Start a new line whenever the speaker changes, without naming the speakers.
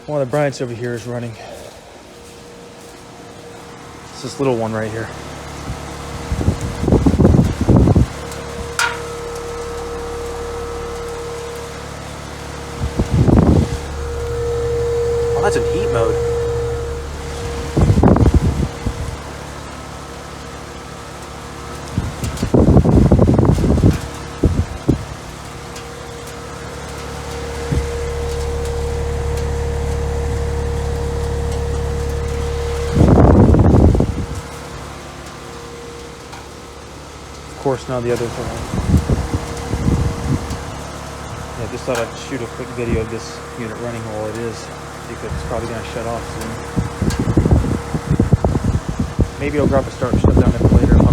One of the Bryants over here is running. It's this little one right here. Oh, that's in heat mode. Of course, now the others are on. Yeah, just thought I'd shoot a quick video of this unit running while it is, because it's probably going to shut off soon. Maybe I'll grab a start and shut down a bit later.